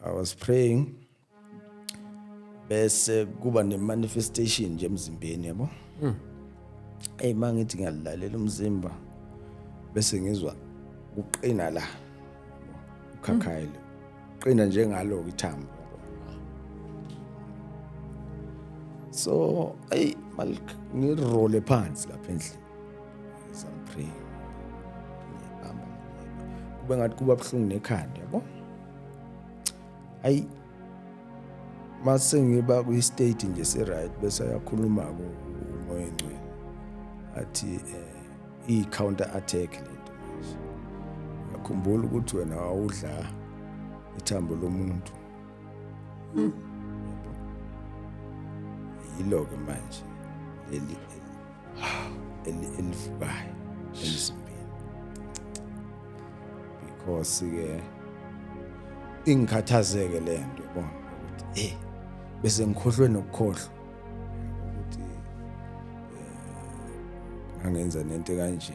I was praying bese kuba ne-manifestation nje emzimbeni yabo. Mangithi ngiyalalela umzimba bese ngizwa uqina la ukhakhayile qina njengalo ithambo. So ngirole phansi lapha endlini some pray ngihamba kube ngathi kuba buhlungu nekhanda yabo. Mase ngiba ku state nje se right bese ayakhuluma umoya engcwele athi counter attack lento manje. Ngakhumbula ukuthi wena awudla ithambo lomuntu. Yilo-ke manje elivukayo emzimbeni because ke ingikhathazeke le nto yabona ukuthi bese ngikhohlwe nokukhohlwa ukuthi angenza nento kanje.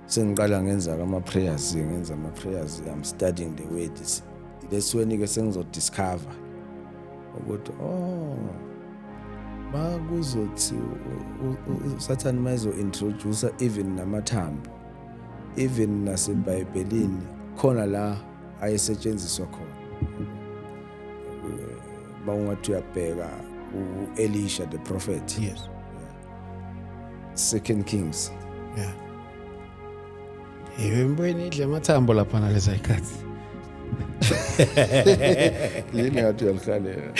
Sengiqala ngenza ama prayers I'm studying the word. That's when ke sengizodiscover ukuthi bakuzothi uSathane mayizo introduce even namathambo, even naseBhayibhelini khona la ayesetshenziswa khona. Bawungathi uyabheka uElisha the prophet. Yes. 2 Kings. Yeah. Yembweni idle amathambo lapha naleza ikhathi. Yini ngathi uyalihalela?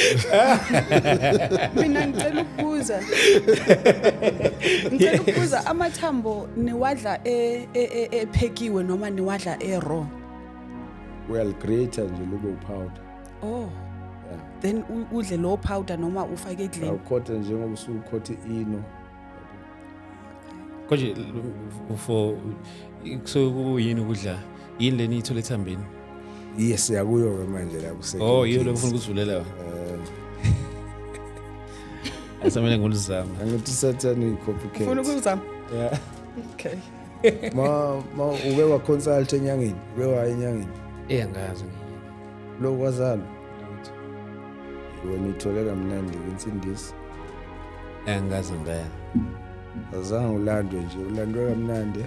Mina ngicela ukubuza amathambo niwadla ephekiwe noma niwadla raw? Well, greater nje lobe upowder. Oh. Yeah. Then udle low powder noma ufake edleni? Awukhotha njengoba usukhotha ino. Konje for so kuyini ukudla yini leni ithola ethambeni? Yes, yakuyo ke manje la kuse. Oh, yiyo lokufuna ukuzulela. Asamele ngulizama. Angithi Sathane icopycat. Ufuna ukuzama? Yeah. Okay. Ma ube wa consult enyangeni, ube wa enyangeni. Angazi Lo kwazalo. Wena ithole kamnandi insindisi. Angazi ngaya. Azange ulandwe nje, ulandwe kamnandi.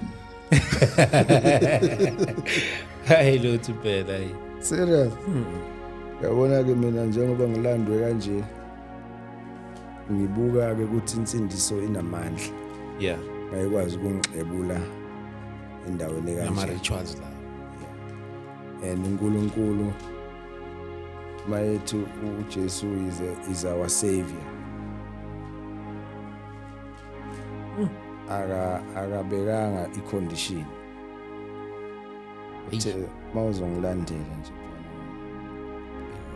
Hayi lo tsipela yi. Serious? Yabona ke mina njengoba ngilandwe kanje ngibuka ke ukuthi insindiso inamandla. Yeah. Bayikwazi ukungixebula endaweni kanje. Ama rituals la. And uNkulunkulu mayethu uJesu is our savior. Akabekanga icondition. Uthe mawuzongilandela nje.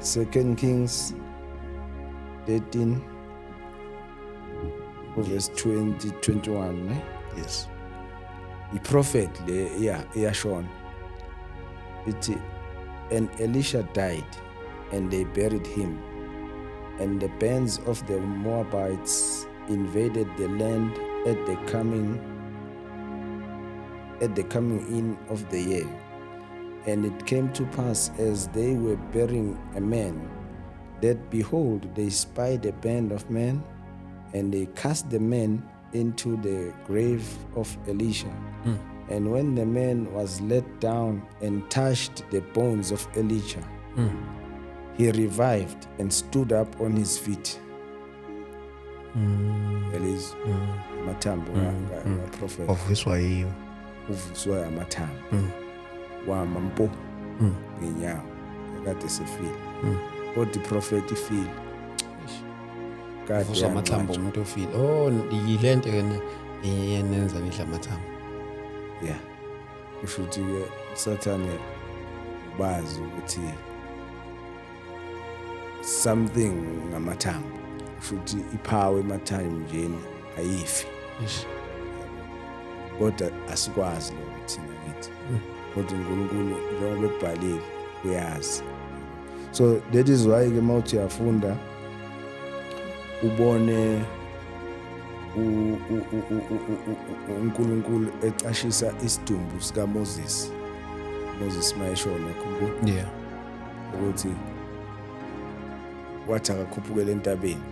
2 Kings 13 verse 20-21 ne? Yes. The prophet le iyashona ithi and Elisha died and they buried him and the bands of the Moabites invaded the land at the coming in of the year. And it came to pass as they were burying a man, that behold, they spied a band of men, and they cast the man into the grave of Elisha. And when the man was let down and touched the bones of Elisha, he revived and stood up on his feet. Elis mathambo prophet Of this way. uvuswa amathambo wamampo ngenyawo kade sefile kodwa prophet ifile kade Uvuswa amathambo umuntu ofile. Oh, yilento yena yenenza nidla amathambo. yeah kusho ukuthi ke Sathane bazi ukuthi something ngamathambo kusho ukuthi ipower emathanjeni ayifi kodwa asikwazi lokho thina ngithi kodwa uNkulunkulu njengoba ebhalile uyazi. So that is why ke mawuthi uyafunda ubone uNkulunkulu ecashisa isidumbu sika Moses mayeshona khumbuka Yeah. ukuthi wathi akakhuphukele entabeni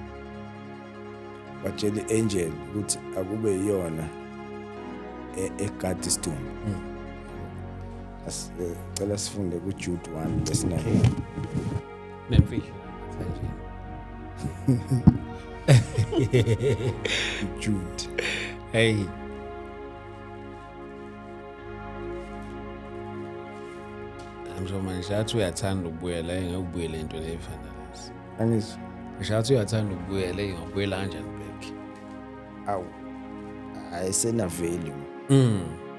watshela i-angel ukuthi akube yiyona egadi isidumbu. Cela sifunde kuJude 1:9. Nemfihlo Jude. hey ngisho manje athi uyathanda ukubuyela engekubuyela into leyifana lezi. Angizwa. Ngisho athi uyathanda ukubuyela engekubuyela kanjani back. Awu. Ayisena value.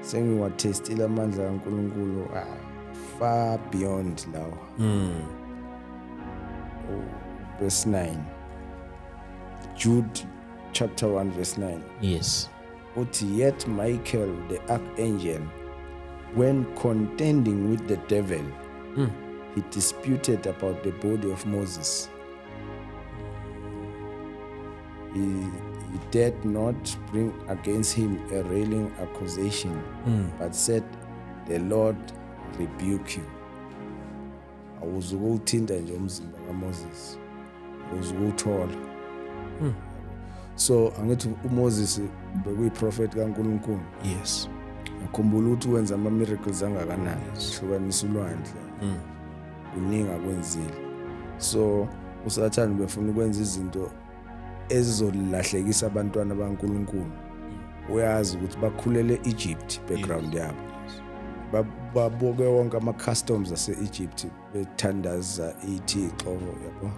Sengiwathestile amandla kaNkulunkulu far beyond lawo. Verse 9. Jude chapter 1:9. Yes. Uthi yet Michael the archangel, when contending with the devil, he disputed about the body of Moses. He dared not bring against him a railing accusation, but said, "The Lord rebuke you." Awuzukuthinta nje umzimba kaMoses. Awuzukuthola. So angithi uMoses bekuyiprofeti kaNkulunkulu. Yes. Ngikhumbula ukuthi wenza ama miracles angakanani. Hlukanisa ulwandle. Uningi akwenzile. So uSathane befuna ukwenza izinto ezizolahlekisa abantwana baNkulunkulu. Uyazi ukuthi bakhulele eEgypt background yabo. Baboke wonke ama customs ase-Egypt bethandaza iThixo yabo.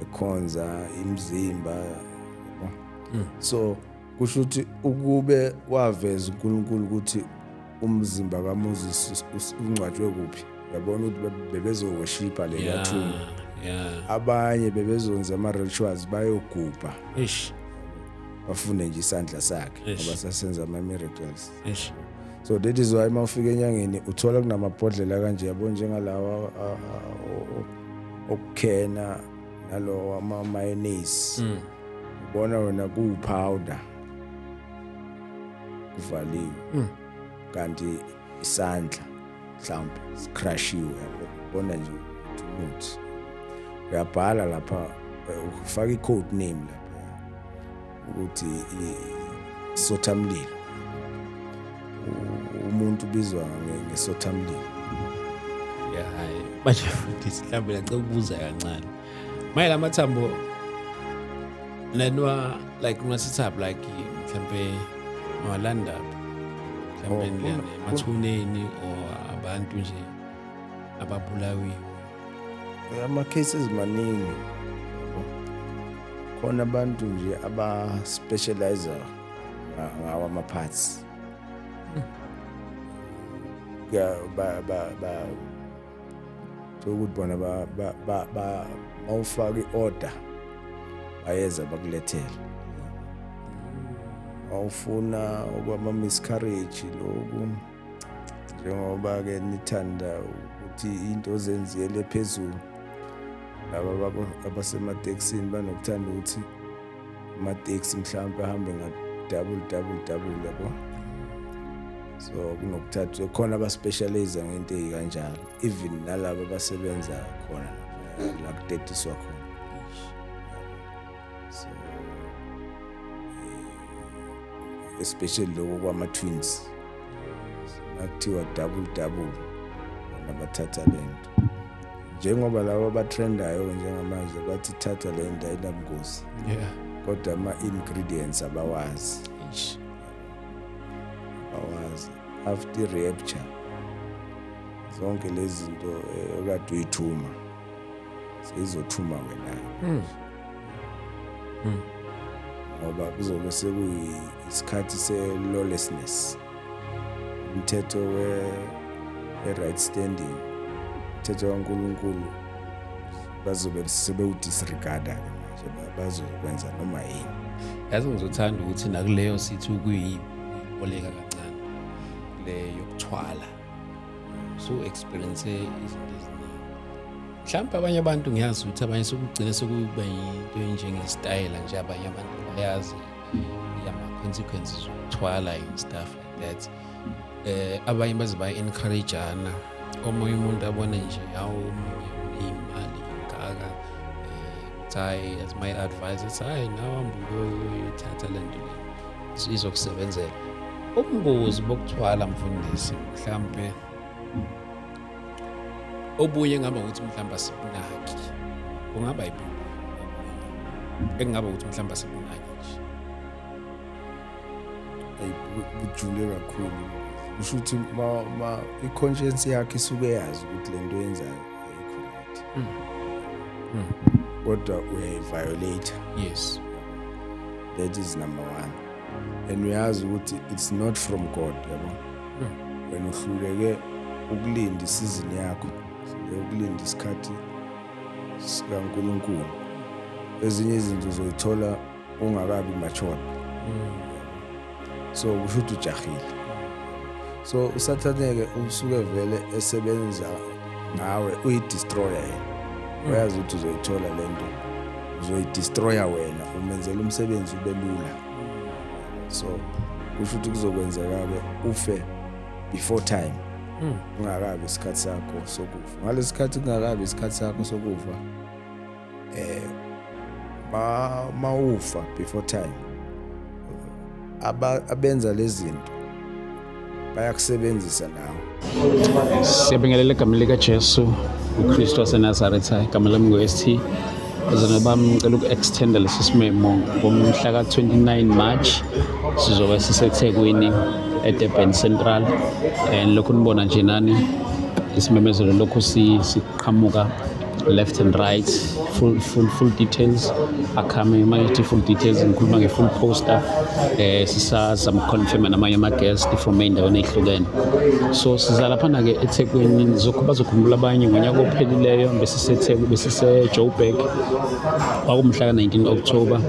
Ekhonza imizimba yabo. So kusho ukuthi ukube waveza uNkulunkulu ukuthi umzimba kaMoses ungcwatshwe kuphi. Yabona ukuthi bebezoworshipa le yathuna. Yeah. Abanye bebezonza ama rituals bayogubha. Ish. Bafune nje isandla sakhe ngoba sasenza ama miracles. Ish. So that is why mawufika enyangeni uthola kunamabhodlela kanje yabo njengalawa okukhena nalo ama mayonnaise. Ubona wena kuwupowder kuvaliwe. Kanti isandla mhlawumbe scrushiwe yabo. Ubona nje umuthi. Uyabhala lapha ufaka i-code name lapha ukuthi isothamlilo. Umuntu ubizwa ngesothamlilo. Yeah, hayi. Manje futhi mhlawumbe ngicela ukubuza kancane. Maye lamathambo nenwa like ungasithabu like mhlawumbe walanda mhlawumbe emathuneni or abantu nje ababulawiwe. Ama cases maningi. Khona abantu nje aba specialize ngawa ama parts. Ya ba ukuthi bona ba mawufaka iorder bayeza bakulethela. Awufuna okwama miscarriage lokhu njengoba ke nithanda ukuthi into ozenziyele phezulu. Laba abasemateksini banokuthanda ukuthi amateksi mhlawumbe ahambe nga double yabo. So kunokuthatha khona abaspecialize ngento ezikanjalo even nalabo abasebenza khona la kutetiswa khona. So especially lokho kwama twins akuthiwa double nabathatha lento njengoba labo abatrendayo njengamanje bathi thatha lento ayinamgosi. Yeah. Kodwa ama ingredients abawazi. Awazi after rapture zonke lezi zinto okade uyithuma seyizothuma wena. Ngoba kuzobe sekuyisikhathi se-lawlessness. Umthetho we-right standing. Umthetho kaNkulunkulu bazobe sebewudisregarda manje bazokwenza noma yini. Yazi ngizothanda ukuthi nakuleyo sithi ukuyiboleka kancane le yokuthwala. So experience izinto eziningi. Mhlawumbe abanye abantu ngiyazi ukuthi abanye sokugcina sokuba into enjengestyle nje abanye abantu bayazi yama consequences zokuthwala and stuff like that. Abanye baze encourageana omunye umuntu abona nje hawo imali ngaka hayi as my advice it's hayi nawe uyithatha lento le izokusebenzela. Ubungozi bokuthwala mfundisi mhlambe obunye ngaba ukuthi mhlamba asibunaki. Kungaba yiphi? Engaba ukuthi mhlamba asibunaki nje. Bujule kakhulu. Usho ukuthi ma i-conscience yakhe isuke yazi ukuthi lento yenzayo ayikho right. Kodwa uyayiviolate. Yes. That is number one. And uyazi ukuthi it's not from God, yabo. Wena uhluleke ukulinda isizini yakho, ukulinda isikhathi sikaNkulunkulu. Ezinye izinto uzoyithola ungakabi matured. So kusho ukuthi ujahile. So uSathaneke usuke vele esebenza ngawe uyidestroyer yena. Uyazi ukuthi uzoyithola lento. Uzoyidestroya wena umenzela umsebenzi ube lula. So kusho ukuthi kuzokwenzeka ke ufe before time. Ungakabi isikhathi sakho sokufa. Ngalesikhathi kungakabi isikhathi sakho sokufa. Maufa before time. Abenza lezi zinto bayakusebenzisa nawe. Siyabingelela egameni likaJesu uKristu waseNazaretha. Igama lami ngu-ST. Bazalwane bami ngicela uku-extenda lesi simemo ngomhla ka-29 March sizobe siseThekwini eDurban Central. Lokhu nibona nje nani isimemezelo lokhu siqhamuka left and right, full details akame manje full details ngikhuluma nge-full poster sisazama confirm namanye ama-guest from ey'ndaweni ey'hlukene. So siza laphana ke eThekwini bazokhumula abanye ngonyaka ophelileyo besise-Joburg kwakumhla ka-19 October.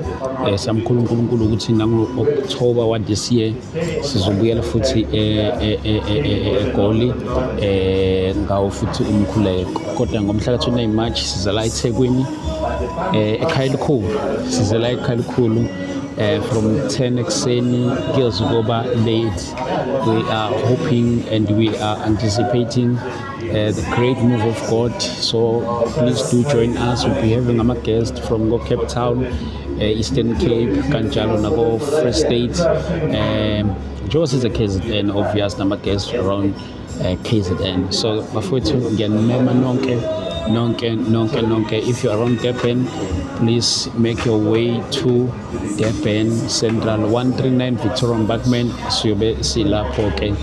Samkhulu uNkulunkulu ukuthi nango-October wa this year sizobuyela futhi eGoli ngawo futhi umkhuleko. Kodwa ngomhla ka-29 March siza la eThekwini ekhaya elikhulu. Siza la ekhaya elikhulu from 10 ekuseni kuyoze kuba late. We are hoping and we are anticipating the great move of God. So please do join us. We'll be having a guest from Cape Town, Eastern Cape, kanjalo nako Free State. Jones is a KZN, obvious number guests around KZN. So bafowethu ngiyanimema nonke if you're around Durban, please make your way to Durban Central 139 Victoria Embankment. Siyobe silapho ke.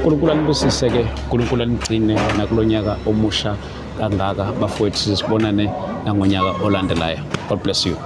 uNkulunkulu anibusise ke, uNkulunkulu anigcine nakulonyaka omusha kangaka bafowethu, sisibonane nangonyaka olandelayo. God bless you.